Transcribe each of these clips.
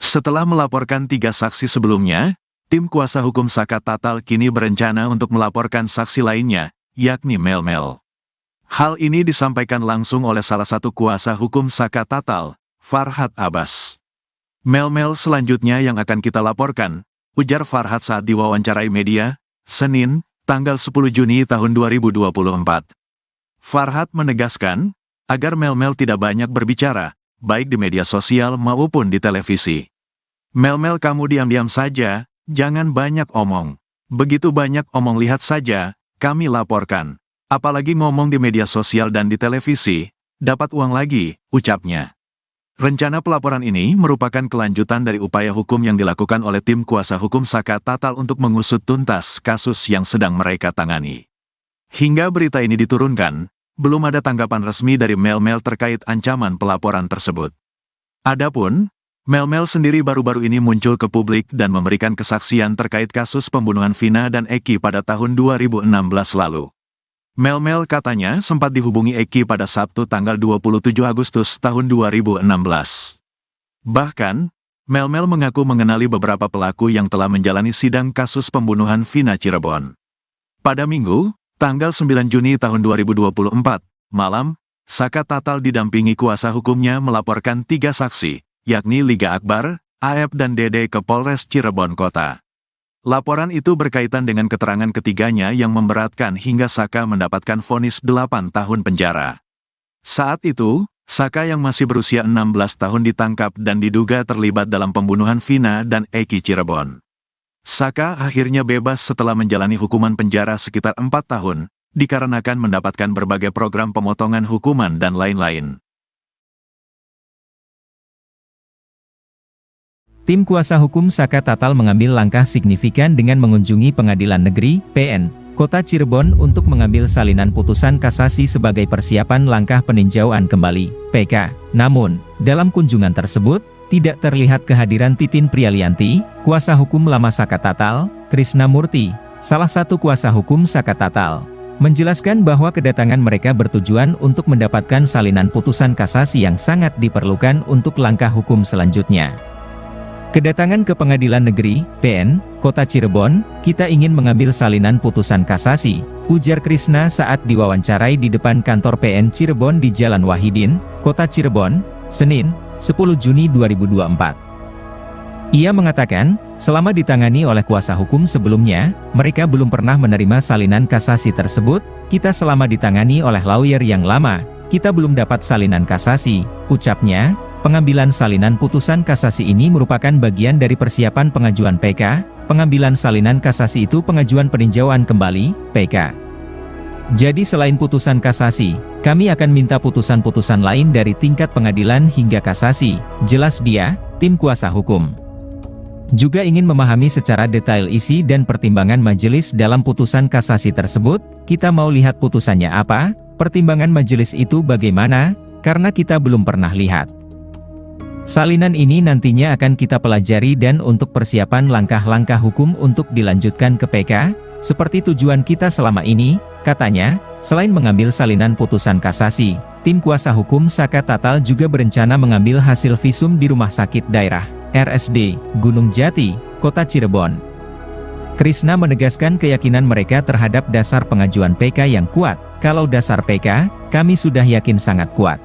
Setelah melaporkan 3 saksi sebelumnya, tim kuasa hukum Saka Tatal kini berencana untuk melaporkan saksi lainnya, yakni Mel-Mel. Hal ini disampaikan langsung oleh salah satu kuasa hukum Saka Tatal, Farhad Abbas. Mel-Mel selanjutnya yang akan kita laporkan, ujar Farhad saat diwawancarai media, Senin, tanggal 10 Juni tahun 2024. Farhad menegaskan, agar Mel-Mel tidak banyak berbicara, baik di media sosial maupun di televisi. Mel-Mel kamu diam-diam saja, jangan banyak omong. Begitu banyak omong lihat saja, kami laporkan. Apalagi ngomong di media sosial dan di televisi, dapat uang lagi, ucapnya. Rencana pelaporan ini merupakan kelanjutan dari upaya hukum yang dilakukan oleh tim kuasa hukum Saka Tatal untuk mengusut tuntas kasus yang sedang mereka tangani. Hingga berita ini diturunkan, belum ada tanggapan resmi dari Mel-Mel terkait ancaman pelaporan tersebut. Adapun, Mel-Mel sendiri baru-baru ini muncul ke publik dan memberikan kesaksian terkait kasus pembunuhan Vina dan Eki pada tahun 2016 lalu. Mel-Mel katanya sempat dihubungi Eki pada Sabtu tanggal 27 Agustus tahun 2016. Bahkan, Mel-Mel mengaku mengenali beberapa pelaku yang telah menjalani sidang kasus pembunuhan Vina Cirebon. Pada Minggu, tanggal 9 Juni tahun 2024, malam, Saka Tatal didampingi kuasa hukumnya melaporkan 3 saksi, yakni Liga Akbar, Aep dan Dede ke Polres Cirebon Kota. Laporan itu berkaitan dengan keterangan ketiganya yang memberatkan hingga Saka mendapatkan vonis 8 tahun penjara. Saat itu, Saka yang masih berusia 16 tahun ditangkap dan diduga terlibat dalam pembunuhan Vina dan Eki Cirebon. Saka akhirnya bebas setelah menjalani hukuman penjara sekitar 4 tahun, dikarenakan mendapatkan berbagai program pemotongan hukuman dan lain-lain. Tim kuasa hukum Saka Tatal mengambil langkah signifikan dengan mengunjungi Pengadilan Negeri, PN, Kota Cirebon untuk mengambil salinan putusan kasasi sebagai persiapan langkah peninjauan kembali, PK. Namun, dalam kunjungan tersebut, tidak terlihat kehadiran Titin Prialianti, kuasa hukum lama Saka Tatal, Krishna Murti, salah satu kuasa hukum Saka Tatal, menjelaskan bahwa kedatangan mereka bertujuan untuk mendapatkan salinan putusan kasasi yang sangat diperlukan untuk langkah hukum selanjutnya. Kedatangan ke Pengadilan Negeri, PN, Kota Cirebon, kita ingin mengambil salinan putusan kasasi, ujar Krishna saat diwawancarai di depan kantor PN Cirebon di Jalan Wahidin, Kota Cirebon, Senin, 10 Juni 2024. Ia mengatakan, selama ditangani oleh kuasa hukum sebelumnya, mereka belum pernah menerima salinan kasasi tersebut, kita selama ditangani oleh lawyer yang lama, kita belum dapat salinan kasasi, ucapnya. Pengambilan salinan putusan kasasi ini merupakan bagian dari persiapan pengajuan PK, pengambilan salinan kasasi itu pengajuan peninjauan kembali, PK. Jadi selain putusan kasasi, kami akan minta putusan-putusan lain dari tingkat pengadilan hingga kasasi, jelas dia, tim kuasa hukum. Juga ingin memahami secara detail isi dan pertimbangan majelis dalam putusan kasasi tersebut, kita mau lihat putusannya apa, pertimbangan majelis itu bagaimana, karena kita belum pernah lihat. Salinan ini nantinya akan kita pelajari dan untuk persiapan langkah-langkah hukum untuk dilanjutkan ke PK, seperti tujuan kita selama ini, katanya. Selain mengambil salinan putusan kasasi, tim kuasa hukum Saka Tatal juga berencana mengambil hasil visum di Rumah Sakit Daerah, RSD, Gunung Jati, Kota Cirebon. Krishna menegaskan keyakinan mereka terhadap dasar pengajuan PK yang kuat. Kalau dasar PK, kami sudah yakin sangat kuat.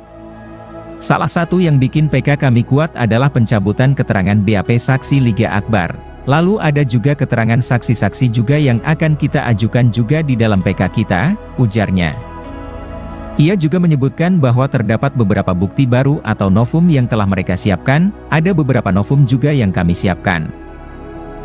Salah satu yang bikin PK kami kuat adalah pencabutan keterangan BAP saksi Liga Akbar. Lalu ada juga keterangan saksi-saksi juga yang akan kita ajukan juga di dalam PK kita, ujarnya. Ia juga menyebutkan bahwa terdapat beberapa bukti baru atau novum yang telah mereka siapkan, ada beberapa novum juga yang kami siapkan.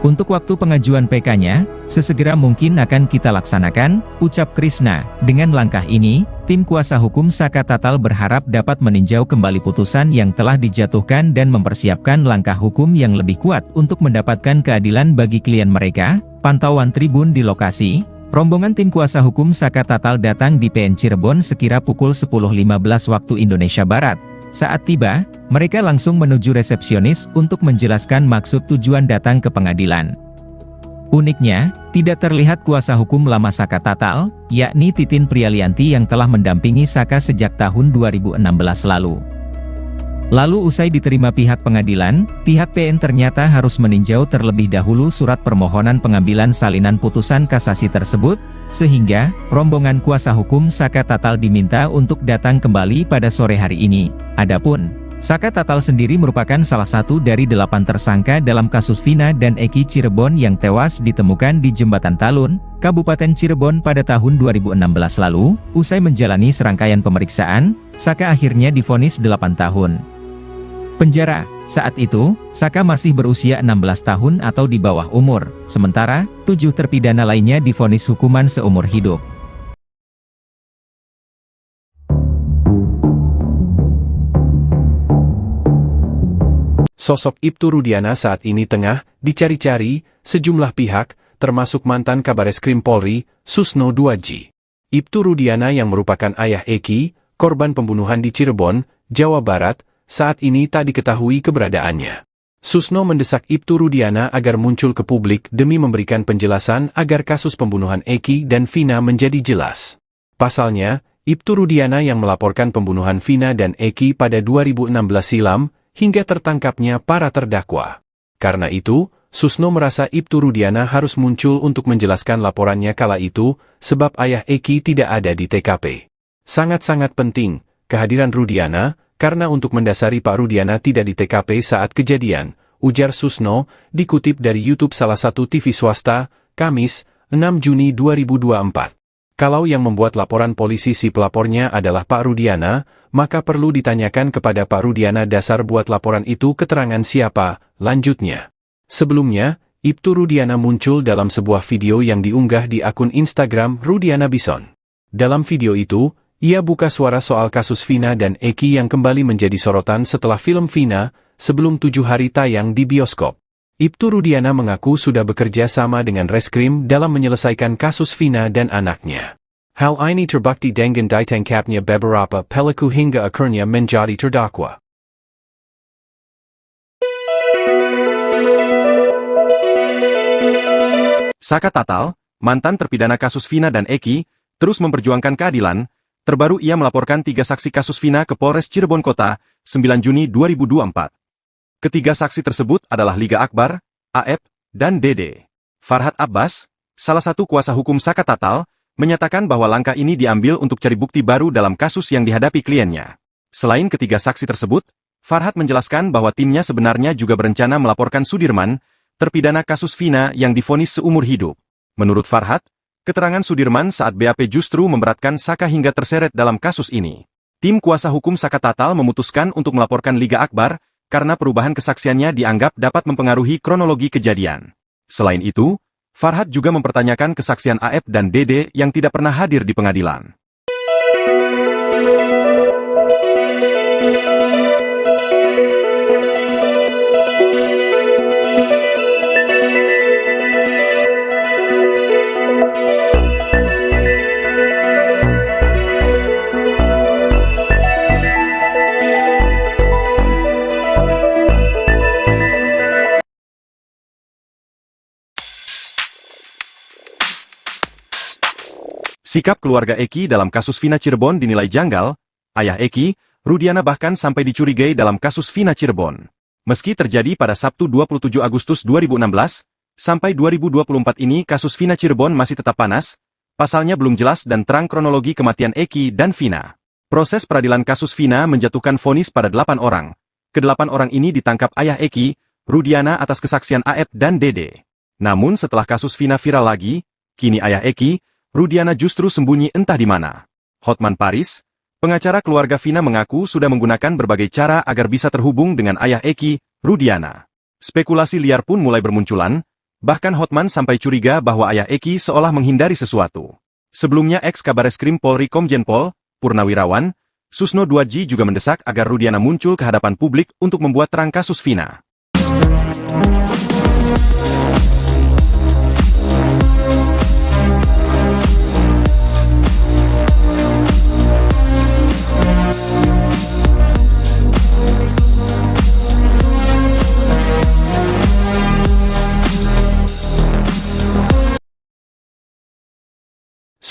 Untuk waktu pengajuan PK-nya, sesegera mungkin akan kita laksanakan, ucap Krishna. Dengan langkah ini, tim kuasa hukum Saka Tatal berharap dapat meninjau kembali putusan yang telah dijatuhkan dan mempersiapkan langkah hukum yang lebih kuat untuk mendapatkan keadilan bagi klien mereka. Pantauan Tribun di lokasi, rombongan tim kuasa hukum Saka Tatal datang di PN Cirebon sekira pukul 10.15 waktu Indonesia Barat. Saat tiba, mereka langsung menuju resepsionis untuk menjelaskan maksud tujuan datang ke pengadilan. Uniknya, tidak terlihat kuasa hukum lama Saka Tatal, yakni Titin Prialianti yang telah mendampingi Saka sejak tahun 2016 lalu. Lalu usai diterima pihak pengadilan, pihak PN ternyata harus meninjau terlebih dahulu surat permohonan pengambilan salinan putusan kasasi tersebut, sehingga rombongan kuasa hukum Saka Tatal diminta untuk datang kembali pada sore hari ini. Adapun Saka Tatal sendiri merupakan salah satu dari 8 tersangka dalam kasus Vina dan Eki Cirebon yang tewas ditemukan di Jembatan Talun, Kabupaten Cirebon pada tahun 2016 lalu. Usai menjalani serangkaian pemeriksaan, Saka akhirnya divonis 8 tahun penjara. Saat itu, Saka masih berusia 16 tahun atau di bawah umur, sementara 7 terpidana lainnya divonis hukuman seumur hidup. Sosok Ibtu Rudiana saat ini tengah dicari-cari sejumlah pihak, termasuk mantan Kabareskrim Polri, Susno Duadji. Ibtu Rudiana yang merupakan ayah Eki, korban pembunuhan di Cirebon, Jawa Barat, saat ini tak diketahui keberadaannya. Susno mendesak Ibtu Rudiana agar muncul ke publik demi memberikan penjelasan agar kasus pembunuhan Eki dan Vina menjadi jelas. Pasalnya, Ibtu Rudiana yang melaporkan pembunuhan Vina dan Eki pada 2016 silam, hingga tertangkapnya para terdakwa. Karena itu, Susno merasa Ibtu Rudiana harus muncul untuk menjelaskan laporannya kala itu, sebab ayah Eki tidak ada di TKP. Sangat-sangat penting kehadiran Rudiana, karena untuk mendasari Pak Rudiana tidak di TKP saat kejadian, ujar Susno, dikutip dari YouTube salah satu TV swasta, Kamis, 6 Juni 2024. Kalau yang membuat laporan polisi si pelapornya adalah Pak Rudiana, maka perlu ditanyakan kepada Pak Rudiana dasar buat laporan itu keterangan siapa, lanjutnya. Sebelumnya, Ibtu Rudiana muncul dalam sebuah video yang diunggah di akun Instagram Rudiana Bison. Dalam video itu, ia buka suara soal kasus Vina dan Eki yang kembali menjadi sorotan setelah film Vina, sebelum 7 hari tayang di bioskop. Ibtu Rudiana mengaku sudah bekerja sama dengan Reskrim dalam menyelesaikan kasus Vina dan anaknya. Hal ini terbukti dengan ditangkapnya beberapa pelaku hingga akhirnya menjadi terdakwa. Saka Tatal, mantan terpidana kasus Vina dan Eki, terus memperjuangkan keadilan. Terbaru ia melaporkan 3 saksi kasus Vina ke Polres Cirebon Kota, 9 Juni 2024. Ketiga saksi tersebut adalah Liga Akbar, AF, dan Dede. Farhad Abbas, salah satu kuasa hukum Saka Tatal, menyatakan bahwa langkah ini diambil untuk cari bukti baru dalam kasus yang dihadapi kliennya. Selain ketiga saksi tersebut, Farhad menjelaskan bahwa timnya sebenarnya juga berencana melaporkan Sudirman, terpidana kasus Vina yang divonis seumur hidup. Menurut Farhad, keterangan Sudirman saat BAP justru memberatkan Saka hingga terseret dalam kasus ini. Tim kuasa hukum Saka Tatal memutuskan untuk melaporkan Liga Akbar, karena perubahan kesaksiannya dianggap dapat mempengaruhi kronologi kejadian. Selain itu, Farhad juga mempertanyakan kesaksian AF dan Dede yang tidak pernah hadir di pengadilan. Sikap keluarga Eki dalam kasus Vina Cirebon dinilai janggal. Ayah Eki, Rudiana bahkan sampai dicurigai dalam kasus Vina Cirebon. Meski terjadi pada Sabtu 27 Agustus 2016, sampai 2024 ini kasus Vina Cirebon masih tetap panas, pasalnya belum jelas dan terang kronologi kematian Eki dan Vina. Proses peradilan kasus Vina menjatuhkan vonis pada 8 orang. Ke-8 orang ini ditangkap ayah Eki, Rudiana atas kesaksian AF dan Dede. Namun setelah kasus Vina viral lagi, kini ayah Eki, Rudiana justru sembunyi entah di mana. Hotman Paris, pengacara keluarga Vina mengaku sudah menggunakan berbagai cara agar bisa terhubung dengan ayah Eki, Rudiana. Spekulasi liar pun mulai bermunculan, bahkan Hotman sampai curiga bahwa ayah Eki seolah menghindari sesuatu. Sebelumnya ex-Kabareskrim Polri Komjen Pol, Purnawirawan, Susno Duadji juga mendesak agar Rudiana muncul ke hadapan publik untuk membuat terang kasus Vina.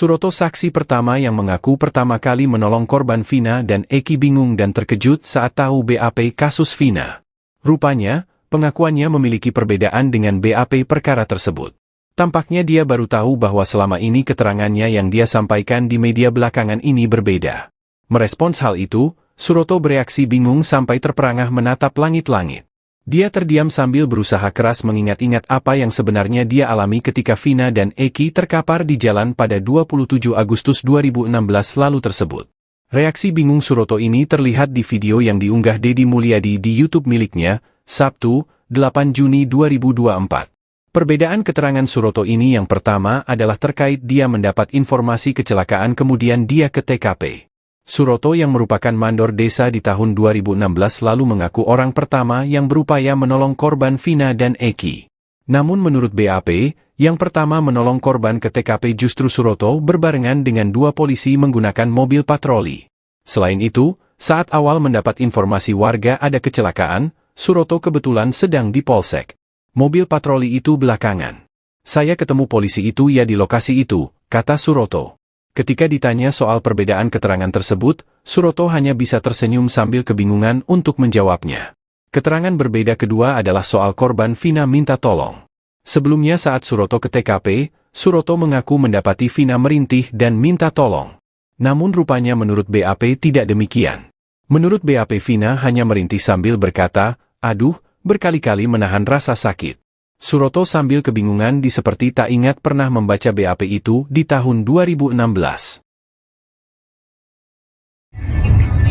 Suroto saksi pertama yang mengaku pertama kali menolong korban Vina dan Eki bingung dan terkejut saat tahu BAP kasus Vina. Rupanya, pengakuannya memiliki perbedaan dengan BAP perkara tersebut. Tampaknya dia baru tahu bahwa selama ini keterangannya yang dia sampaikan di media belakangan ini berbeda. Merespons hal itu, Suroto bereaksi bingung sampai terperangah menatap langit-langit. Dia terdiam sambil berusaha keras mengingat-ingat apa yang sebenarnya dia alami ketika Vina dan Eki terkapar di jalan pada 27 Agustus 2016 lalu tersebut. Reaksi bingung Suroto ini terlihat di video yang diunggah Deddy Mulyadi di YouTube miliknya, Sabtu, 8 Juni 2024. Perbedaan keterangan Suroto ini yang pertama adalah terkait dia mendapat informasi kecelakaan kemudian dia ke TKP. Suroto yang merupakan mandor desa di tahun 2016 lalu mengaku orang pertama yang berupaya menolong korban Vina dan Eki. Namun menurut BAP, yang pertama menolong korban ke TKP justru Suroto berbarengan dengan 2 polisi menggunakan mobil patroli. Selain itu, saat awal mendapat informasi warga ada kecelakaan, Suroto kebetulan sedang di Polsek. Mobil patroli itu belakangan. Saya ketemu polisi itu ya di lokasi itu, kata Suroto. Ketika ditanya soal perbedaan keterangan tersebut, Suroto hanya bisa tersenyum sambil kebingungan untuk menjawabnya. Keterangan berbeda kedua adalah soal korban Vina minta tolong. Sebelumnya saat Suroto ke TKP, Suroto mengaku mendapati Vina merintih dan minta tolong. Namun rupanya menurut BAP tidak demikian. Menurut BAP Vina hanya merintih sambil berkata, "Aduh," berkali-kali menahan rasa sakit. Suroto sambil kebingungan seperti tak ingat pernah membaca BAP itu di tahun 2016.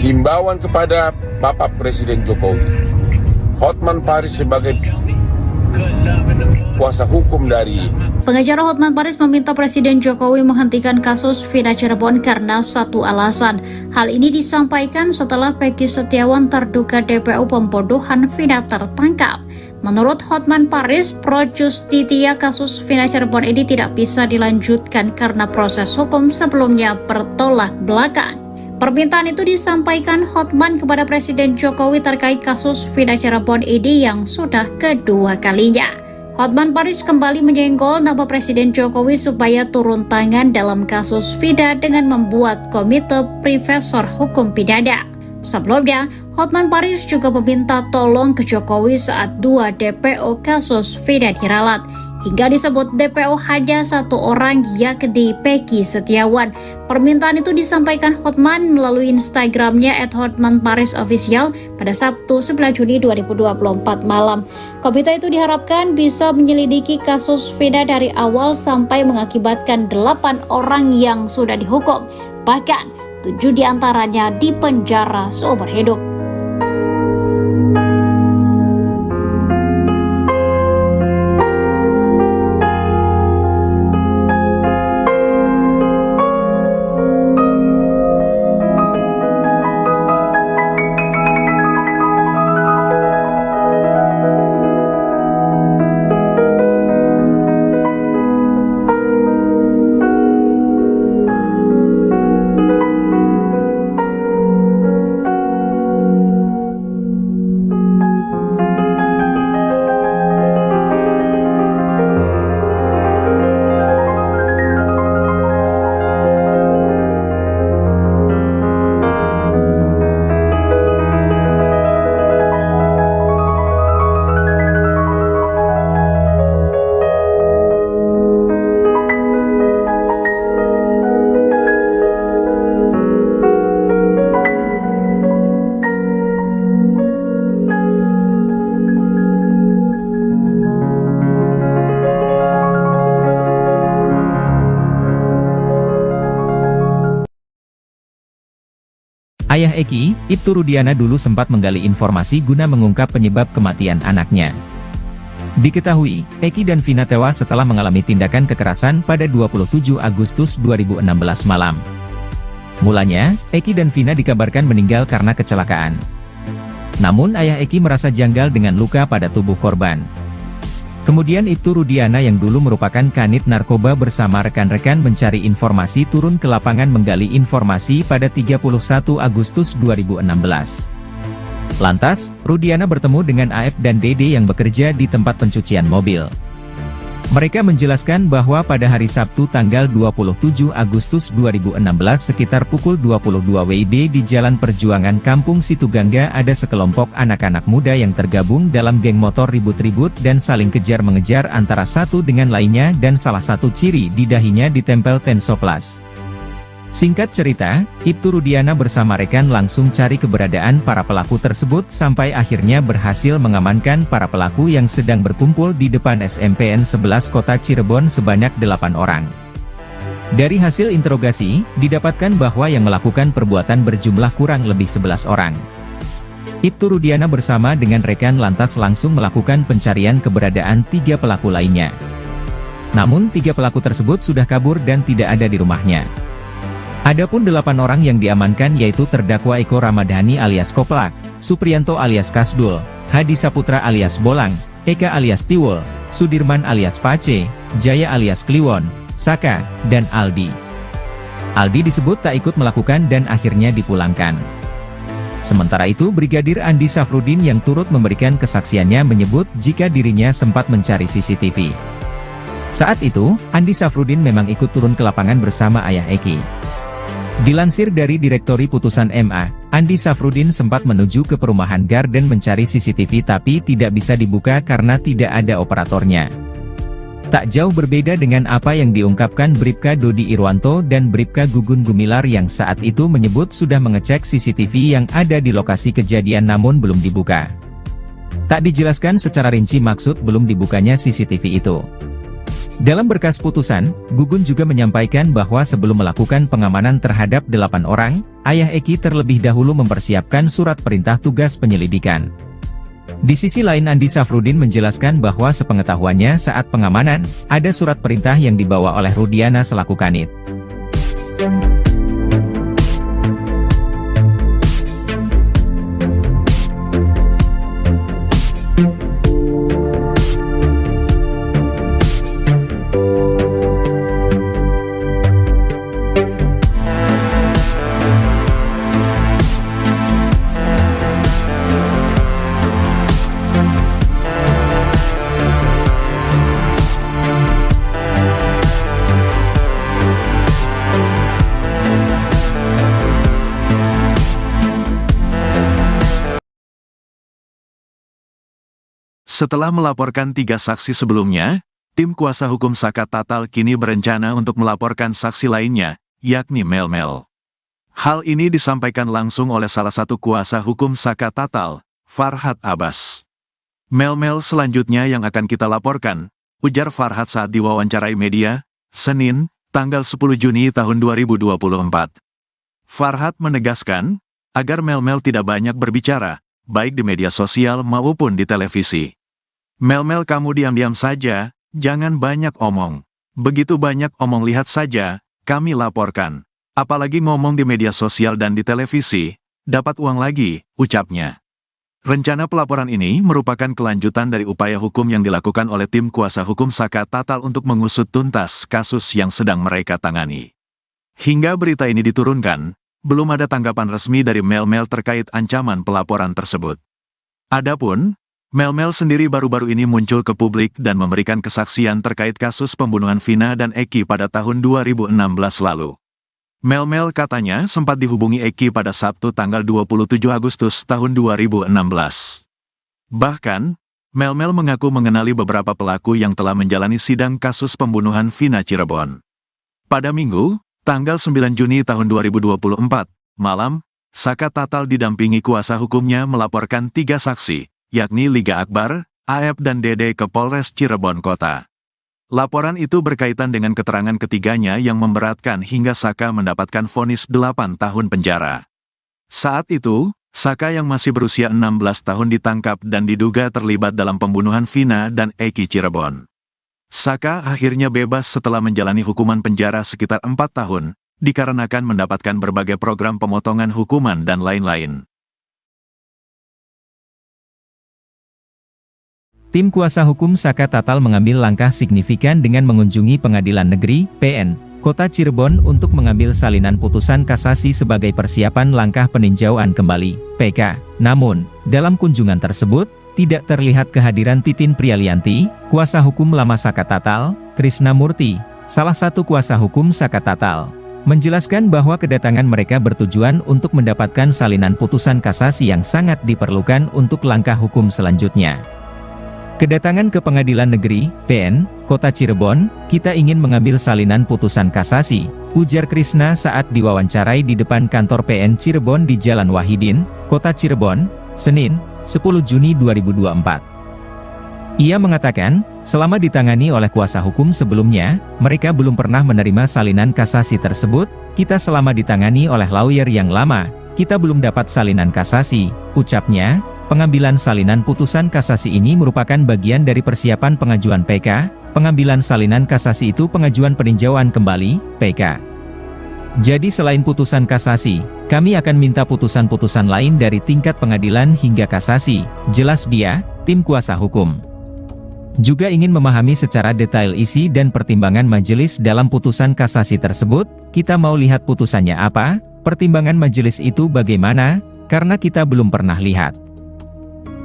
Himbauan kepada Bapak Presiden Jokowi, Hotman Paris sebagai kuasa hukum dari Pengacara Hotman Paris meminta Presiden Jokowi menghentikan kasus Vina Cirebon karena satu alasan. Hal ini disampaikan setelah Peggy Setiawan terduga DPO pembodohan Vina tertangkap. Menurut Hotman Paris, pro justisia kasus Vina Cirebon ini tidak bisa dilanjutkan karena proses hukum sebelumnya bertolak belakang. Permintaan itu disampaikan Hotman kepada Presiden Jokowi terkait kasus Vina Cirebon ini yang sudah kedua kalinya. Hotman Paris kembali menyenggol nama Presiden Jokowi supaya turun tangan dalam kasus Vina dengan membuat komite profesor hukum pidana. Sebelumnya, Hotman Paris juga meminta tolong ke Jokowi saat 2 DPO kasus Vina diralat. Hingga disebut DPO hanya 1 orang yakni Peggy Setiawan. Permintaan itu disampaikan Hotman melalui Instagramnya @HotmanParisOfficial pada Sabtu 9 Juni 2024 malam. Komite itu diharapkan bisa menyelidiki kasus Vina dari awal sampai mengakibatkan 8 orang yang sudah dihukum. Bahkan 7 diantaranya dipenjara seumur hidup. Ayah Eki, Ibtu Rudiana dulu sempat menggali informasi guna mengungkap penyebab kematian anaknya. Diketahui, Eki dan Vina tewas setelah mengalami tindakan kekerasan pada 27 Agustus 2016 malam. Mulanya, Eki dan Vina dikabarkan meninggal karena kecelakaan. Namun ayah Eki merasa janggal dengan luka pada tubuh korban. Kemudian Ibtu Rudiana yang dulu merupakan kanit narkoba bersama rekan-rekan mencari informasi turun ke lapangan menggali informasi pada 31 Agustus 2016. Lantas, Rudiana bertemu dengan AF dan Dede yang bekerja di tempat pencucian mobil. Mereka menjelaskan bahwa pada hari Sabtu tanggal 27 Agustus 2016 sekitar pukul 22 WIB di Jalan Perjuangan Kampung Situgangga ada sekelompok anak-anak muda yang tergabung dalam geng motor ribut-ribut dan saling kejar-mengejar antara satu dengan lainnya dan salah satu ciri di dahinya ditempel tensoplas. Singkat cerita, Ibtu Rudiana bersama rekan langsung cari keberadaan para pelaku tersebut sampai akhirnya berhasil mengamankan para pelaku yang sedang berkumpul di depan SMPN 11 Kota Cirebon sebanyak 8 orang. Dari hasil interogasi, didapatkan bahwa yang melakukan perbuatan berjumlah kurang lebih 11 orang. Ibtu Rudiana bersama dengan rekan lantas langsung melakukan pencarian keberadaan 3 pelaku lainnya. Namun 3 pelaku tersebut sudah kabur dan tidak ada di rumahnya. Adapun 8 orang yang diamankan yaitu terdakwa Eko Ramadhani alias Koplak, Supriyanto alias Kasdul, Hadi Saputra alias Bolang, Eka alias Tiwul, Sudirman alias Pace, Jaya alias Kliwon, Saka, dan Aldi. Aldi disebut tak ikut melakukan dan akhirnya dipulangkan. Sementara itu Brigadir Andi Safrudin yang turut memberikan kesaksiannya menyebut jika dirinya sempat mencari CCTV. Saat itu, Andi Safrudin memang ikut turun ke lapangan bersama ayah Eki. Dilansir dari Direktori Putusan MA, Andi Safrudin sempat menuju ke perumahan Garden mencari CCTV tapi tidak bisa dibuka karena tidak ada operatornya. Tak jauh berbeda dengan apa yang diungkapkan Bribka Dodi Irwanto dan Bribka Gugun Gumilar yang saat itu menyebut sudah mengecek CCTV yang ada di lokasi kejadian namun belum dibuka. Tak dijelaskan secara rinci maksud belum dibukanya CCTV itu. Dalam berkas putusan, Gugun juga menyampaikan bahwa sebelum melakukan pengamanan terhadap 8 orang, ayah Eki terlebih dahulu mempersiapkan surat perintah tugas penyelidikan. Di sisi lain Andi Safrudin menjelaskan bahwa sepengetahuannya saat pengamanan, ada surat perintah yang dibawa oleh Rudiana selaku kanit. Setelah melaporkan 3 saksi sebelumnya, tim kuasa hukum Saka Tatal kini berencana untuk melaporkan saksi lainnya, yakni Mel-Mel. Hal ini disampaikan langsung oleh salah satu kuasa hukum Saka Tatal, Farhad Abbas. Mel-Mel selanjutnya yang akan kita laporkan, ujar Farhad saat diwawancarai media, Senin, tanggal 10 Juni tahun 2024. Farhad menegaskan, agar Mel-Mel tidak banyak berbicara, baik di media sosial maupun di televisi. Mel-Mel kamu diam-diam saja, jangan banyak omong. Begitu banyak omong lihat saja, kami laporkan. Apalagi ngomong di media sosial dan di televisi, dapat uang lagi, ucapnya. Rencana pelaporan ini merupakan kelanjutan dari upaya hukum yang dilakukan oleh tim kuasa hukum Saka Tatal untuk mengusut tuntas kasus yang sedang mereka tangani. Hingga berita ini diturunkan, belum ada tanggapan resmi dari Mel-Mel terkait ancaman pelaporan tersebut. Adapun, Mel-Mel sendiri baru-baru ini muncul ke publik dan memberikan kesaksian terkait kasus pembunuhan Vina dan Eki pada tahun 2016 lalu. Mel-Mel katanya sempat dihubungi Eki pada Sabtu tanggal 27 Agustus tahun 2016. Bahkan, Mel-Mel mengaku mengenali beberapa pelaku yang telah menjalani sidang kasus pembunuhan Vina Cirebon. Pada Minggu, tanggal 9 Juni tahun 2024, malam, Saka Tatal didampingi kuasa hukumnya melaporkan 3 saksi, yakni Liga Akbar, Aep dan Dede ke Polres Cirebon Kota. Laporan itu berkaitan dengan keterangan ketiganya yang memberatkan hingga Saka mendapatkan vonis 8 tahun penjara. Saat itu, Saka yang masih berusia 16 tahun ditangkap dan diduga terlibat dalam pembunuhan Vina dan Eki Cirebon. Saka akhirnya bebas setelah menjalani hukuman penjara sekitar 4 tahun, dikarenakan mendapatkan berbagai program pemotongan hukuman dan lain-lain. Tim kuasa hukum Saka Tatal mengambil langkah signifikan dengan mengunjungi Pengadilan Negeri, PN, Kota Cirebon untuk mengambil salinan putusan kasasi sebagai persiapan langkah peninjauan kembali, PK. Namun, dalam kunjungan tersebut, tidak terlihat kehadiran Titin Prialianti, kuasa hukum lama Saka Tatal, Krishna Murti, salah satu kuasa hukum Saka Tatal, menjelaskan bahwa kedatangan mereka bertujuan untuk mendapatkan salinan putusan kasasi yang sangat diperlukan untuk langkah hukum selanjutnya. Kedatangan ke Pengadilan Negeri, PN, Kota Cirebon, kita ingin mengambil salinan putusan kasasi, ujar Krishna saat diwawancarai di depan kantor PN Cirebon di Jalan Wahidin, Kota Cirebon, Senin, 10 Juni 2024. Ia mengatakan, selama ditangani oleh kuasa hukum sebelumnya, mereka belum pernah menerima salinan kasasi tersebut, kita selama ditangani oleh lawyer yang lama, kita belum dapat salinan kasasi, ucapnya. Pengambilan salinan putusan kasasi ini merupakan bagian dari persiapan pengajuan PK, pengambilan salinan kasasi itu pengajuan peninjauan kembali, PK. Jadi selain putusan kasasi, kami akan minta putusan-putusan lain dari tingkat pengadilan hingga kasasi, jelas dia, tim kuasa hukum. Juga ingin memahami secara detail isi dan pertimbangan majelis dalam putusan kasasi tersebut, kita mau lihat putusannya apa, pertimbangan majelis itu bagaimana, karena kita belum pernah lihat.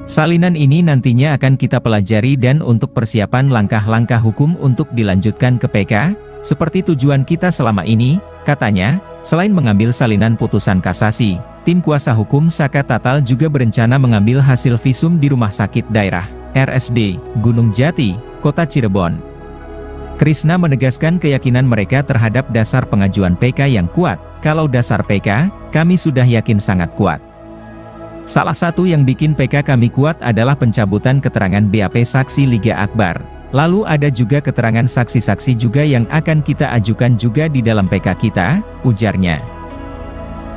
Salinan ini nantinya akan kita pelajari dan untuk persiapan langkah-langkah hukum untuk dilanjutkan ke PK, seperti tujuan kita selama ini, katanya. Selain mengambil salinan putusan kasasi, tim kuasa hukum Saka Tatal juga berencana mengambil hasil visum di Rumah Sakit Daerah, RSD, Gunung Jati, Kota Cirebon. Krishna menegaskan keyakinan mereka terhadap dasar pengajuan PK yang kuat, kalau dasar PK, kami sudah yakin sangat kuat. Salah satu yang bikin PK kami kuat adalah pencabutan keterangan BAP saksi Liga Akbar. Lalu ada juga keterangan saksi-saksi juga yang akan kita ajukan juga di dalam PK kita, ujarnya.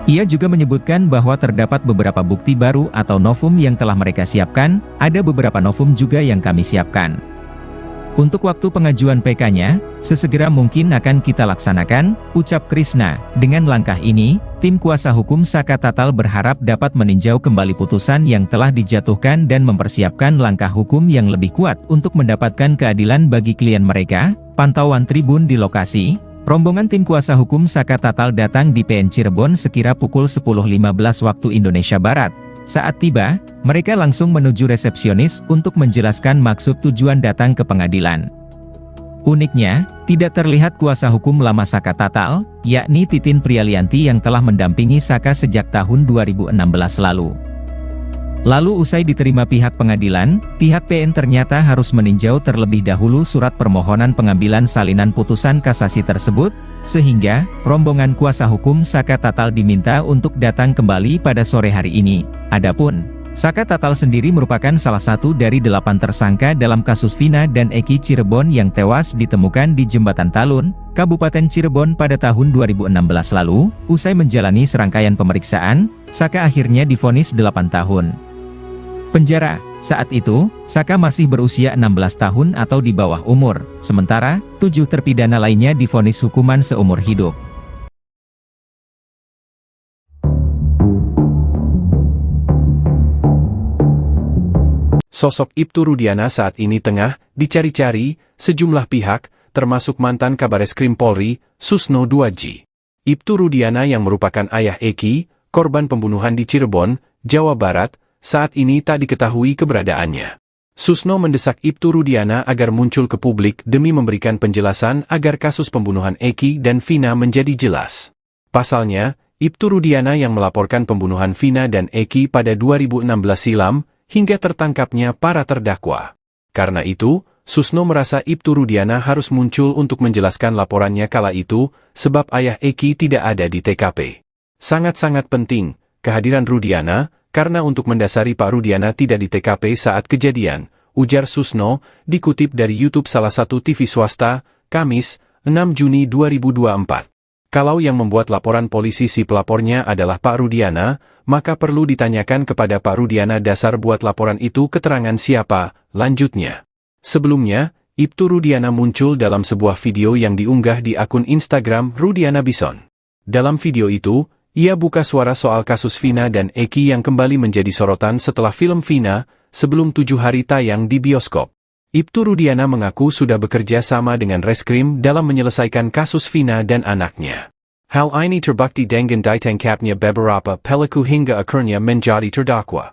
Ia juga menyebutkan bahwa terdapat beberapa bukti baru atau novum yang telah mereka siapkan, ada beberapa novum juga yang kami siapkan. Untuk waktu pengajuan PK-nya, sesegera mungkin akan kita laksanakan, ucap Krishna. Dengan langkah ini, tim kuasa hukum Saka Tatal berharap dapat meninjau kembali putusan yang telah dijatuhkan dan mempersiapkan langkah hukum yang lebih kuat untuk mendapatkan keadilan bagi klien mereka. Pantauan Tribun di lokasi, rombongan tim kuasa hukum Saka Tatal datang di PN Cirebon sekira pukul 10.15 waktu Indonesia Barat. Saat tiba, mereka langsung menuju resepsionis untuk menjelaskan maksud tujuan datang ke pengadilan. Uniknya, tidak terlihat kuasa hukum lama Saka Tatal, yakni Titin Prialianti yang telah mendampingi Saka sejak tahun 2016 lalu. Lalu usai diterima pihak pengadilan, pihak PN ternyata harus meninjau terlebih dahulu surat permohonan pengambilan salinan putusan kasasi tersebut, sehingga rombongan kuasa hukum Saka Tatal diminta untuk datang kembali pada sore hari ini. Adapun Saka Tatal sendiri merupakan salah satu dari 8 tersangka dalam kasus Vina dan Eki Cirebon yang tewas ditemukan di Jembatan Talun, Kabupaten Cirebon pada tahun 2016 lalu. Usai menjalani serangkaian pemeriksaan, Saka akhirnya divonis 8 tahun penjara. Saat itu, Saka masih berusia 16 tahun atau di bawah umur, sementara 7 terpidana lainnya divonis hukuman seumur hidup. Sosok Ibtu Rudiana saat ini tengah dicari-cari sejumlah pihak, termasuk mantan Kabareskrim Polri, Susno 2G. Ibtu Rudiana yang merupakan ayah Eki, korban pembunuhan di Cirebon, Jawa Barat, saat ini tak diketahui keberadaannya. Susno mendesak Ibtu Rudiana agar muncul ke publik demi memberikan penjelasan agar kasus pembunuhan Eki dan Vina menjadi jelas. Pasalnya, Ibtu Rudiana yang melaporkan pembunuhan Vina dan Eki pada 2016 silam, hingga tertangkapnya para terdakwa. Karena itu, Susno merasa Ibtu Rudiana harus muncul untuk menjelaskan laporannya kala itu, sebab ayah Eki tidak ada di TKP. Sangat-sangat penting, kehadiran Rudiana, karena untuk mendasari Pak Rudiana tidak di TKP saat kejadian, ujar Susno, dikutip dari YouTube salah satu TV swasta, Kamis, 6 Juni 2024. Kalau yang membuat laporan polisi si pelapornya adalah Pak Rudiana, maka perlu ditanyakan kepada Pak Rudiana dasar buat laporan itu keterangan siapa, lanjutnya. Sebelumnya, Ibtu Rudiana muncul dalam sebuah video yang diunggah di akun Instagram Rudiana Bison. Dalam video itu, ia buka suara soal kasus Vina dan Eki yang kembali menjadi sorotan setelah film Vina, sebelum 7 hari tayang di bioskop. Ibtu Rudiana mengaku sudah bekerja sama dengan Reskrim dalam menyelesaikan kasus Vina dan anaknya. Hal ini terbukti dengan ditangkapnya beberapa pelaku hingga akhirnya menjadi terdakwa.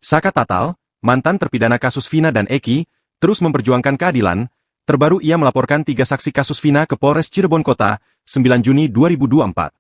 Saka Tatal, mantan terpidana kasus Vina dan Eki, terus memperjuangkan keadilan. Terbaru ia melaporkan 3 saksi kasus Vina ke Polres Cirebon Kota, 9 Juni 2024.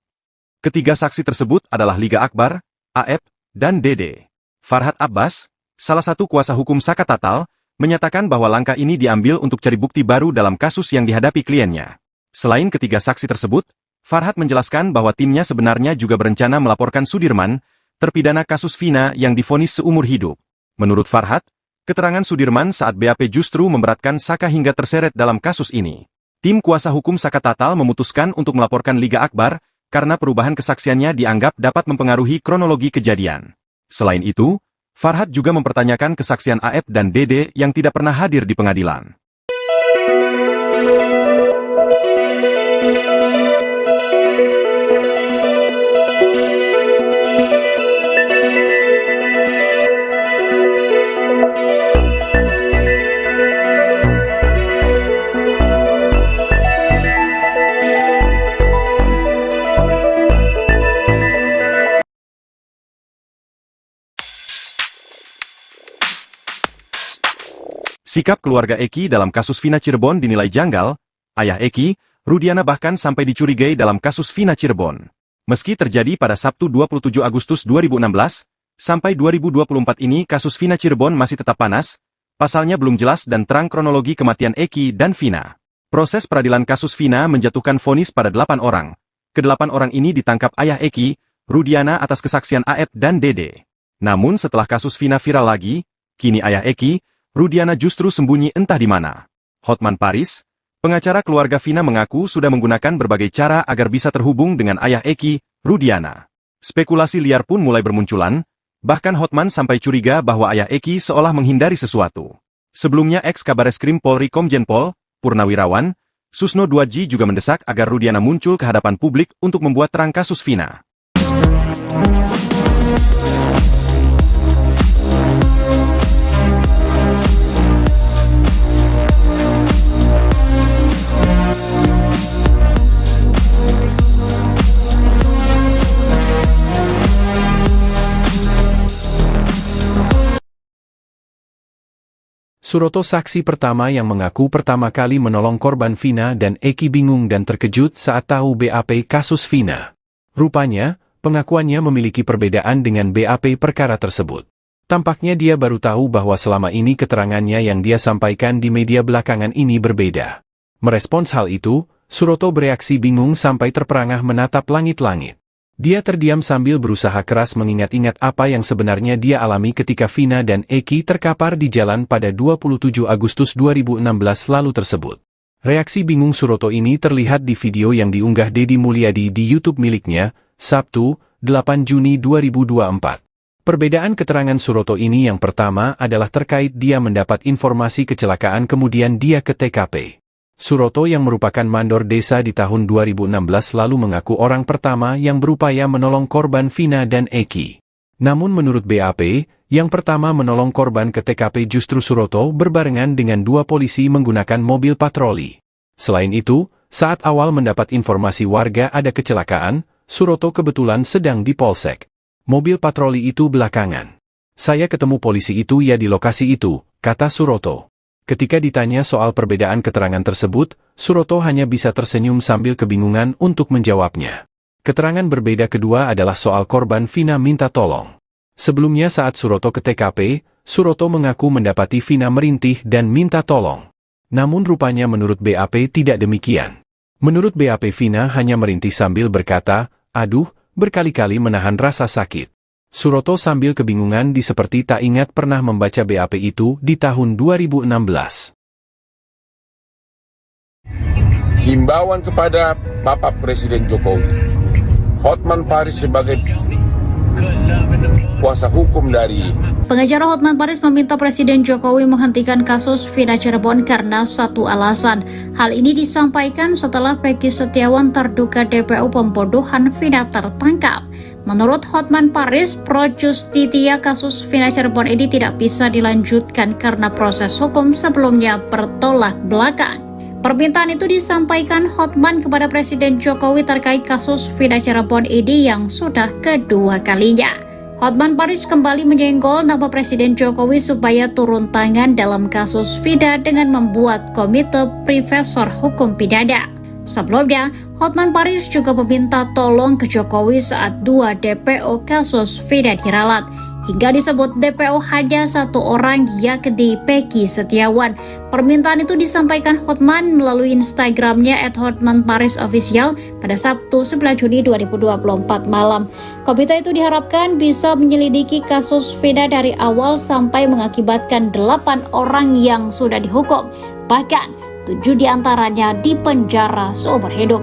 Ketiga saksi tersebut adalah Liga Akbar, AF, dan Dede. Farhad Abbas, salah satu kuasa hukum Saka Tatal, menyatakan bahwa langkah ini diambil untuk cari bukti baru dalam kasus yang dihadapi kliennya. Selain ketiga saksi tersebut, Farhad menjelaskan bahwa timnya sebenarnya juga berencana melaporkan Sudirman, terpidana kasus Vina yang divonis seumur hidup. Menurut Farhad, keterangan Sudirman saat BAP justru memberatkan Saka hingga terseret dalam kasus ini. Tim kuasa hukum Saka Tatal memutuskan untuk melaporkan Liga Akbar, karena perubahan kesaksiannya dianggap dapat mempengaruhi kronologi kejadian. Selain itu, Farhad juga mempertanyakan kesaksian AF dan Dede yang tidak pernah hadir di pengadilan. Sikap keluarga Eki dalam kasus Vina Cirebon dinilai janggal. Ayah Eki, Rudiana bahkan sampai dicurigai dalam kasus Vina Cirebon. Meski terjadi pada Sabtu 27 Agustus 2016, sampai 2024 ini kasus Vina Cirebon masih tetap panas, pasalnya belum jelas dan terang kronologi kematian Eki dan Vina. Proses peradilan kasus Vina menjatuhkan vonis pada 8 orang. Ke-8 orang ini ditangkap ayah Eki, Rudiana atas kesaksian AF dan Dede. Namun setelah kasus Vina viral lagi, kini ayah Eki, Rudiana justru sembunyi entah di mana. Hotman Paris, pengacara keluarga Vina mengaku sudah menggunakan berbagai cara agar bisa terhubung dengan ayah Eki, Rudiana. Spekulasi liar pun mulai bermunculan, bahkan Hotman sampai curiga bahwa ayah Eki seolah menghindari sesuatu. Sebelumnya ex-Kabareskrim Polri Komjen Pol, Purnawirawan, Susno Duadji juga mendesak agar Rudiana muncul ke hadapan publik untuk membuat terang kasus Vina. Suroto saksi pertama yang mengaku pertama kali menolong korban Vina dan Eki bingung dan terkejut saat tahu BAP kasus Vina. Rupanya, pengakuannya memiliki perbedaan dengan BAP perkara tersebut. Tampaknya dia baru tahu bahwa selama ini keterangannya yang dia sampaikan di media belakangan ini berbeda. Merespons hal itu, Suroto bereaksi bingung sampai terperangah menatap langit-langit. Dia terdiam sambil berusaha keras mengingat-ingat apa yang sebenarnya dia alami ketika Vina dan Eki terkapar di jalan pada 27 Agustus 2016 lalu tersebut. Reaksi bingung Suroto ini terlihat di video yang diunggah Deddy Mulyadi di YouTube miliknya, Sabtu, 8 Juni 2024. Perbedaan keterangan Suroto ini yang pertama adalah terkait dia mendapat informasi kecelakaan kemudian dia ke TKP. Suroto yang merupakan mandor desa di tahun 2016 lalu mengaku orang pertama yang berupaya menolong korban Vina dan Eki. Namun menurut BAP, yang pertama menolong korban ke TKP justru Suroto berbarengan dengan 2 polisi menggunakan mobil patroli. Selain itu, saat awal mendapat informasi warga ada kecelakaan, Suroto kebetulan sedang di Polsek. Mobil patroli itu belakangan. Saya ketemu polisi itu ya di lokasi itu, kata Suroto. Ketika ditanya soal perbedaan keterangan tersebut, Suroto hanya bisa tersenyum sambil kebingungan untuk menjawabnya. Keterangan berbeda kedua adalah soal korban Vina minta tolong. Sebelumnya saat Suroto ke TKP, Suroto mengaku mendapati Vina merintih dan minta tolong. Namun rupanya menurut BAP tidak demikian. Menurut BAP Vina hanya merintih sambil berkata, "Aduh," berkali-kali menahan rasa sakit. Suroto sambil kebingungan seperti tak ingat pernah membaca BAP itu di tahun 2016. Himbauan kepada Bapak Presiden Jokowi, Hotman Paris sebagai kuasa hukum dari Pengacara Hotman Paris meminta Presiden Jokowi menghentikan kasus Vina Cirebon karena satu alasan. Hal ini disampaikan setelah Peggy Setiawan terduga DPO pembodohan Vina tertangkap. Menurut Hotman Paris, pro justisia kasus Vina Cirebon ini tidak bisa dilanjutkan karena proses hukum sebelumnya bertolak belakang. Permintaan itu disampaikan Hotman kepada Presiden Jokowi terkait kasus Vina Cirebon ini yang sudah kedua kalinya. Hotman Paris kembali menyenggol nama Presiden Jokowi supaya turun tangan dalam kasus Vida dengan membuat komite Profesor Hukum Pidana. Sebelumnya, Hotman Paris juga meminta tolong ke Jokowi saat 2 DPO kasus Vida diralat. Hingga disebut DPO hanya 1 orang, yakni Peggy Setiawan. Permintaan itu disampaikan Hotman melalui Instagramnya @hotmanparisofficial pada Sabtu 9 Juni 2024 malam. Komite itu diharapkan bisa menyelidiki kasus Vida dari awal sampai mengakibatkan 8 orang yang sudah dihukum. Bahkan 7 diantaranya dipenjara seumur hidup.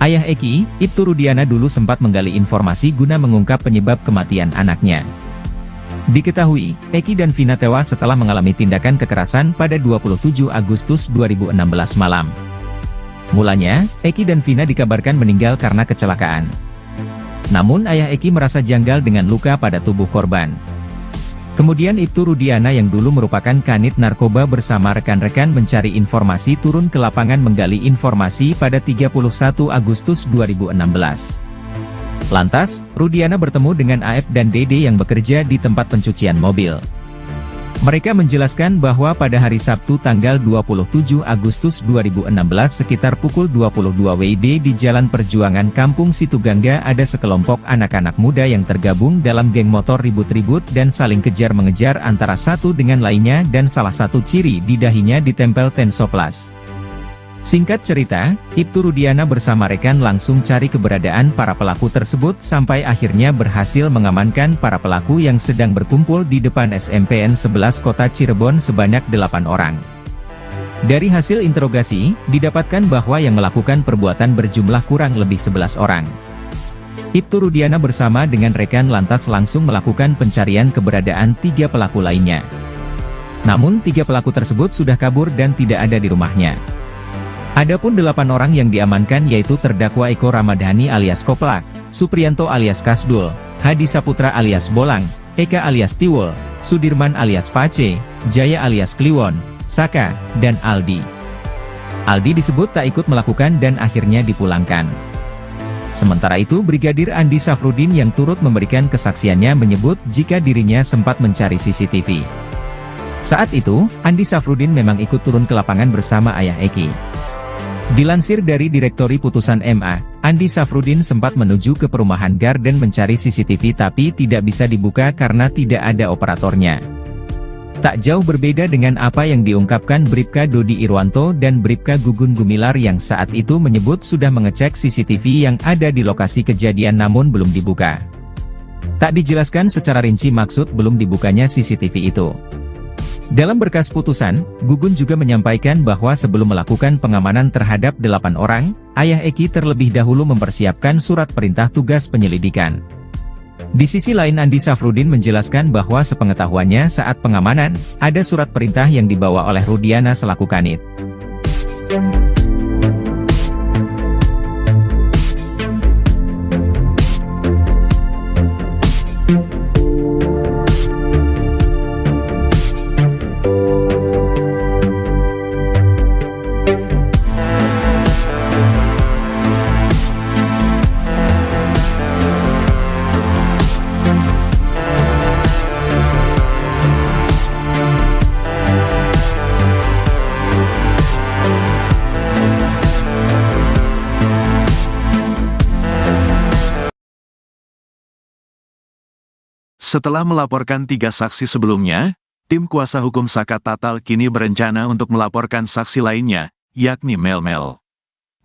Ayah Eki, Ibtu Rudiana dulu sempat menggali informasi guna mengungkap penyebab kematian anaknya. Diketahui, Eki dan Vina tewas setelah mengalami tindakan kekerasan pada 27 Agustus 2016 malam. Mulanya, Eki dan Vina dikabarkan meninggal karena kecelakaan. Namun ayah Eki merasa janggal dengan luka pada tubuh korban. Kemudian Ibtu Rudiana yang dulu merupakan kanit narkoba bersama rekan-rekan mencari informasi turun ke lapangan menggali informasi pada 31 Agustus 2016. Lantas, Rudiana bertemu dengan AF dan Dede yang bekerja di tempat pencucian mobil. Mereka menjelaskan bahwa pada hari Sabtu tanggal 27 Agustus 2016 sekitar pukul 22 WIB di Jalan Perjuangan Kampung Situgangga ada sekelompok anak-anak muda yang tergabung dalam geng motor ribut-ribut dan saling kejar-mengejar antara satu dengan lainnya dan salah satu ciri di dahinya ditempel tensoplas. Singkat cerita, Ibtu Rudiana bersama rekan langsung cari keberadaan para pelaku tersebut sampai akhirnya berhasil mengamankan para pelaku yang sedang berkumpul di depan SMPN 11 Kota Cirebon sebanyak 8 orang. Dari hasil interogasi, didapatkan bahwa yang melakukan perbuatan berjumlah kurang lebih 11 orang. Ibtu Rudiana bersama dengan rekan lantas langsung melakukan pencarian keberadaan 3 pelaku lainnya. Namun 3 pelaku tersebut sudah kabur dan tidak ada di rumahnya. Adapun 8 orang yang diamankan yaitu terdakwa Eko Ramadhani alias Koplak, Supriyanto alias Kasdul, Hadi Saputra alias Bolang, Eka alias Tiwul, Sudirman alias Pace, Jaya alias Kliwon, Saka, dan Aldi. Aldi disebut tak ikut melakukan dan akhirnya dipulangkan. Sementara itu Brigadir Andi Safrudin yang turut memberikan kesaksiannya menyebut jika dirinya sempat mencari CCTV. Saat itu, Andi Safrudin memang ikut turun ke lapangan bersama ayah Eki. Dilansir dari Direktori Putusan MA, Andi Safrudin sempat menuju ke perumahan Garden mencari CCTV tapi tidak bisa dibuka karena tidak ada operatornya. Tak jauh berbeda dengan apa yang diungkapkan Bribka Dodi Irwanto dan Bribka Gugun Gumilar yang saat itu menyebut sudah mengecek CCTV yang ada di lokasi kejadian namun belum dibuka. Tak dijelaskan secara rinci maksud belum dibukanya CCTV itu. Dalam berkas putusan, Gugun juga menyampaikan bahwa sebelum melakukan pengamanan terhadap 8 orang, ayah Eki terlebih dahulu mempersiapkan surat perintah tugas penyelidikan. Di sisi lain Andi Safrudin menjelaskan bahwa sepengetahuannya saat pengamanan, ada surat perintah yang dibawa oleh Rudiana selaku kanit. Setelah melaporkan 3 saksi sebelumnya, tim kuasa hukum Saka Tatal kini berencana untuk melaporkan saksi lainnya, yakni Mel-Mel.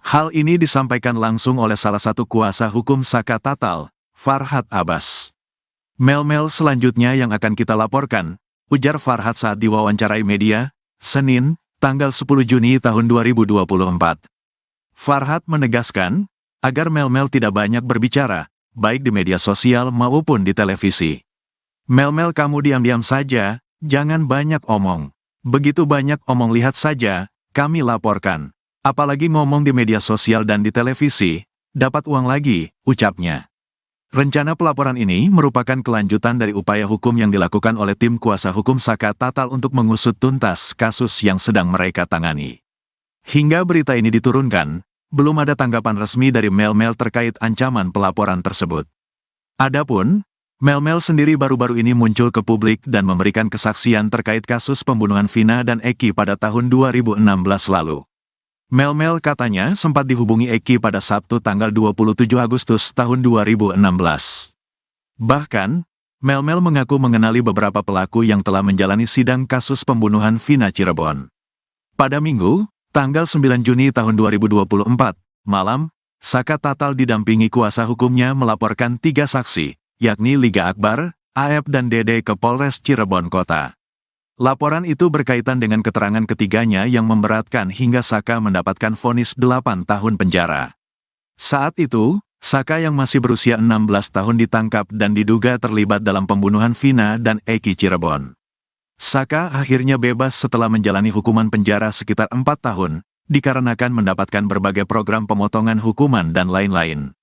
Hal ini disampaikan langsung oleh salah satu kuasa hukum Saka Tatal, Farhad Abbas. Mel-Mel selanjutnya yang akan kita laporkan, ujar Farhad saat diwawancarai media, Senin, tanggal 10 Juni tahun 2024. Farhad menegaskan, agar Mel-Mel tidak banyak berbicara, baik di media sosial maupun di televisi. Mel-Mel kamu diam-diam saja, jangan banyak omong. Begitu banyak omong lihat saja, kami laporkan. Apalagi ngomong di media sosial dan di televisi, dapat uang lagi, ucapnya. Rencana pelaporan ini merupakan kelanjutan dari upaya hukum yang dilakukan oleh tim kuasa hukum Saka Tatal untuk mengusut tuntas kasus yang sedang mereka tangani. Hingga berita ini diturunkan, belum ada tanggapan resmi dari Mel-Mel terkait ancaman pelaporan tersebut. Adapun, Mel-Mel sendiri baru-baru ini muncul ke publik dan memberikan kesaksian terkait kasus pembunuhan Vina dan Eki pada tahun 2016 lalu. Mel-Mel katanya sempat dihubungi Eki pada Sabtu tanggal 27 Agustus tahun 2016. Bahkan, Mel-Mel mengaku mengenali beberapa pelaku yang telah menjalani sidang kasus pembunuhan Vina Cirebon. Pada Minggu, tanggal 9 Juni tahun 2024, malam, Saka Tatal didampingi kuasa hukumnya melaporkan 3 saksi, yakni Liga Akbar, Aep dan Dede ke Polres Cirebon Kota. Laporan itu berkaitan dengan keterangan ketiganya yang memberatkan hingga Saka mendapatkan vonis 8 tahun penjara. Saat itu, Saka yang masih berusia 16 tahun ditangkap dan diduga terlibat dalam pembunuhan Vina dan Eki Cirebon. Saka akhirnya bebas setelah menjalani hukuman penjara sekitar 4 tahun, dikarenakan mendapatkan berbagai program pemotongan hukuman dan lain-lain.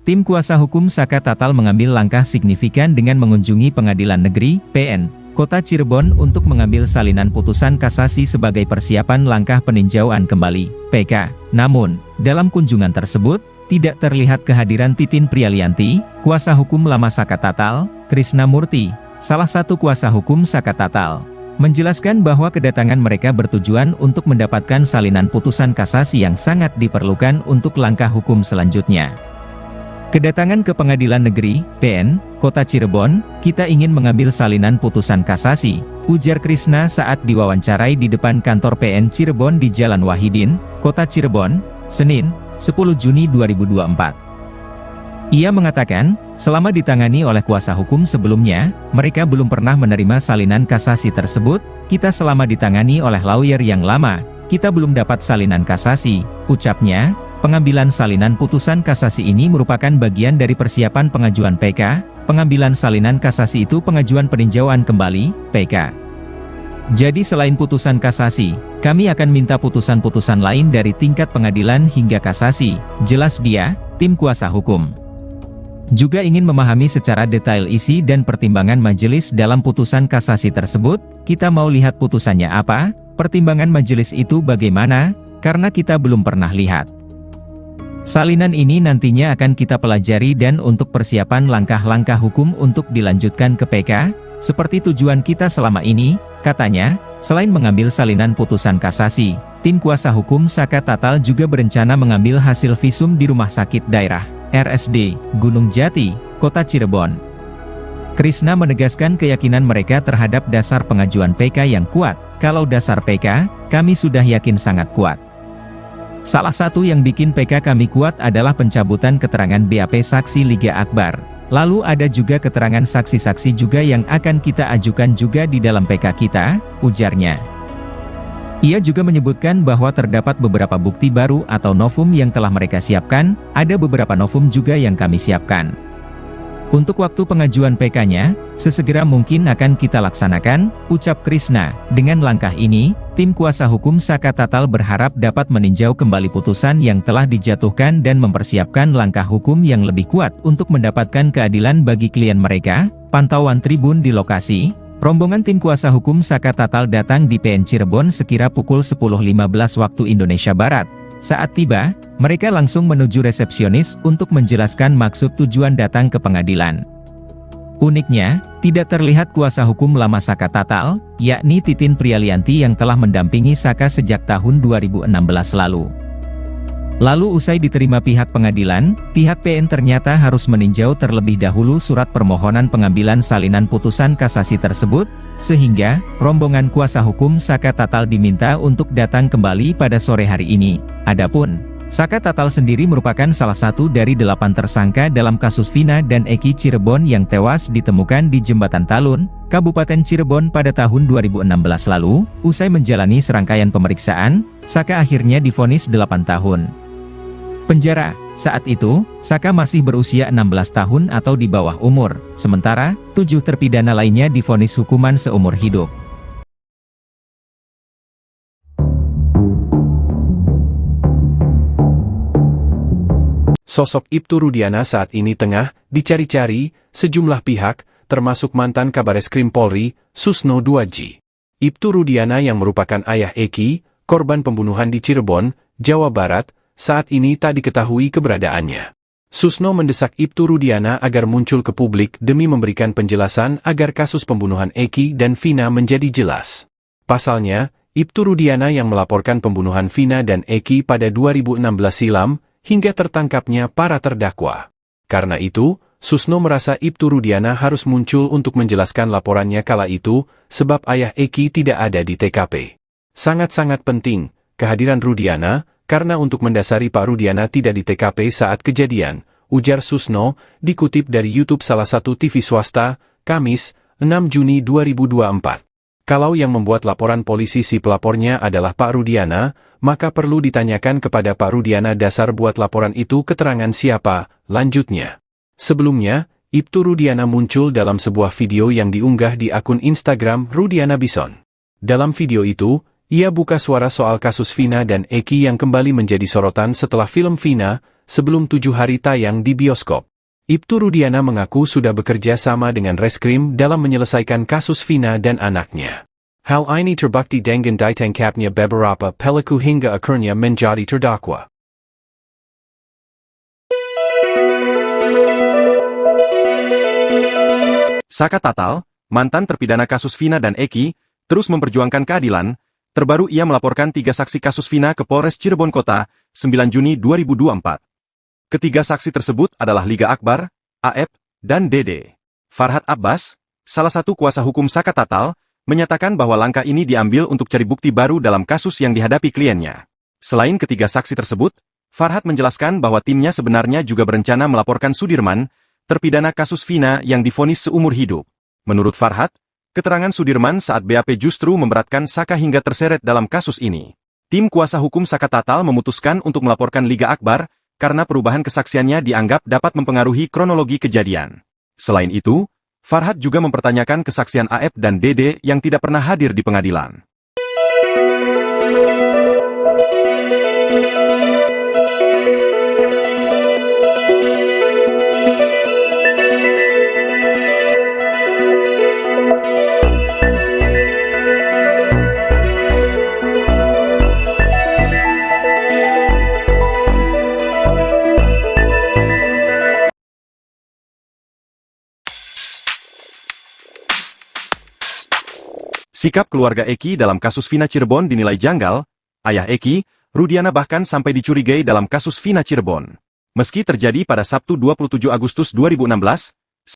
Tim kuasa hukum Saka Tatal mengambil langkah signifikan dengan mengunjungi Pengadilan Negeri, PN, Kota Cirebon untuk mengambil salinan putusan kasasi sebagai persiapan langkah peninjauan kembali, PK. Namun, dalam kunjungan tersebut, tidak terlihat kehadiran Titin Prialianti, kuasa hukum lama Saka Tatal, Krishna Murti, salah satu kuasa hukum Saka Tatal, menjelaskan bahwa kedatangan mereka bertujuan untuk mendapatkan salinan putusan kasasi yang sangat diperlukan untuk langkah hukum selanjutnya. Kedatangan ke Pengadilan Negeri, PN, Kota Cirebon, kita ingin mengambil salinan putusan kasasi, ujar Krishna saat diwawancarai di depan kantor PN Cirebon di Jalan Wahidin, Kota Cirebon, Senin, 10 Juni 2024. Ia mengatakan, selama ditangani oleh kuasa hukum sebelumnya, mereka belum pernah menerima salinan kasasi tersebut, kita selama ditangani oleh lawyer yang lama, kita belum dapat salinan kasasi, ucapnya. Pengambilan salinan putusan kasasi ini merupakan bagian dari persiapan pengajuan PK, pengambilan salinan kasasi itu pengajuan peninjauan kembali, PK. Jadi selain putusan kasasi, kami akan minta putusan-putusan lain dari tingkat pengadilan hingga kasasi, jelas dia, tim kuasa hukum. Juga ingin memahami secara detail isi dan pertimbangan majelis dalam putusan kasasi tersebut, kita mau lihat putusannya apa, pertimbangan majelis itu bagaimana, karena kita belum pernah lihat. Salinan ini nantinya akan kita pelajari dan untuk persiapan langkah-langkah hukum untuk dilanjutkan ke PK, seperti tujuan kita selama ini, katanya. Selain mengambil salinan putusan kasasi, tim kuasa hukum Saka Tatal juga berencana mengambil hasil visum di Rumah Sakit Daerah, RSD, Gunung Jati, Kota Cirebon. Krishna menegaskan keyakinan mereka terhadap dasar pengajuan PK yang kuat. Kalau dasar PK, kami sudah yakin sangat kuat. Salah satu yang bikin PK kami kuat adalah pencabutan keterangan BAP saksi Liga Akbar. Lalu ada juga keterangan saksi-saksi juga yang akan kita ajukan juga di dalam PK kita, ujarnya. Ia juga menyebutkan bahwa terdapat beberapa bukti baru atau novum yang telah mereka siapkan, ada beberapa novum juga yang kami siapkan. Untuk waktu pengajuan PK-nya, sesegera mungkin akan kita laksanakan, ucap Krishna. Dengan langkah ini, tim kuasa hukum Saka Tatal berharap dapat meninjau kembali putusan yang telah dijatuhkan dan mempersiapkan langkah hukum yang lebih kuat untuk mendapatkan keadilan bagi klien mereka. Pantauan Tribun di lokasi, rombongan tim kuasa hukum Saka Tatal datang di PN Cirebon sekira pukul 10.15 waktu Indonesia Barat. Saat tiba, mereka langsung menuju resepsionis untuk menjelaskan maksud tujuan datang ke pengadilan. Uniknya, tidak terlihat kuasa hukum lama Saka Tatal, yakni Titin Prialianti yang telah mendampingi Saka sejak tahun 2016 lalu. Lalu usai diterima pihak pengadilan, pihak PN ternyata harus meninjau terlebih dahulu surat permohonan pengambilan salinan putusan kasasi tersebut, sehingga rombongan kuasa hukum Saka Tatal diminta untuk datang kembali pada sore hari ini. Adapun Saka Tatal sendiri merupakan salah satu dari 8 tersangka dalam kasus Vina dan Eki Cirebon yang tewas ditemukan di Jembatan Talun, Kabupaten Cirebon pada tahun 2016 lalu. Usai menjalani serangkaian pemeriksaan, Saka akhirnya divonis 8 tahun penjara. Saat itu, Saka masih berusia 16 tahun atau di bawah umur, sementara 7 terpidana lainnya divonis hukuman seumur hidup. Sosok Ibtu Rudiana saat ini tengah dicari-cari sejumlah pihak, termasuk mantan Kabareskrim Polri, Susno 2G. Ibtu Rudiana yang merupakan ayah Eki, korban pembunuhan di Cirebon, Jawa Barat, saat ini tak diketahui keberadaannya. Susno mendesak Ibtu Rudiana agar muncul ke publik demi memberikan penjelasan agar kasus pembunuhan Eki dan Vina menjadi jelas. Pasalnya, Ibtu Rudiana yang melaporkan pembunuhan Vina dan Eki pada 2016 silam, hingga tertangkapnya para terdakwa. Karena itu, Susno merasa Ibtu Rudiana harus muncul untuk menjelaskan laporannya kala itu, sebab ayah Eki tidak ada di TKP. Sangat-sangat penting kehadiran Rudiana, karena untuk mendasari Pak Rudiana tidak di TKP saat kejadian, ujar Susno, dikutip dari YouTube salah satu TV swasta, Kamis, 6 Juni 2024. Kalau yang membuat laporan polisi si pelapornya adalah Pak Rudiana, maka perlu ditanyakan kepada Pak Rudiana dasar buat laporan itu keterangan siapa, lanjutnya. Sebelumnya, Ibtu Rudiana muncul dalam sebuah video yang diunggah di akun Instagram Rudiana Bison. Dalam video itu, ia buka suara soal kasus Vina dan Eki yang kembali menjadi sorotan setelah film Vina, sebelum 7 hari tayang di bioskop. Ibtu Rudiana mengaku sudah bekerja sama dengan Reskrim dalam menyelesaikan kasus Vina dan anaknya. Hal ini terbukti dengan ditangkapnya beberapa pelaku hingga akhirnya menjadi terdakwa. Saka Tatal, mantan terpidana kasus Vina dan Eki, terus memperjuangkan keadilan. Terbaru ia melaporkan 3 saksi kasus Vina ke Polres Cirebon Kota, 9 Juni 2024. Ketiga saksi tersebut adalah Liga Akbar, AF, dan Dede. Farhad Abbas, salah satu kuasa hukum Saka Tatal, menyatakan bahwa langkah ini diambil untuk cari bukti baru dalam kasus yang dihadapi kliennya. Selain ketiga saksi tersebut, Farhad menjelaskan bahwa timnya sebenarnya juga berencana melaporkan Sudirman, terpidana kasus Vina yang divonis seumur hidup. Menurut Farhad, keterangan Sudirman saat BAP justru memberatkan Saka hingga terseret dalam kasus ini. Tim kuasa hukum Saka Tatal memutuskan untuk melaporkan Liga Akbar, karena perubahan kesaksiannya dianggap dapat mempengaruhi kronologi kejadian. Selain itu, Farhad juga mempertanyakan kesaksian AF dan Dede yang tidak pernah hadir di pengadilan. Sikap keluarga Eki dalam kasus Vina Cirebon dinilai janggal. Ayah Eki, Rudiana bahkan sampai dicurigai dalam kasus Vina Cirebon. Meski terjadi pada Sabtu 27 Agustus 2016,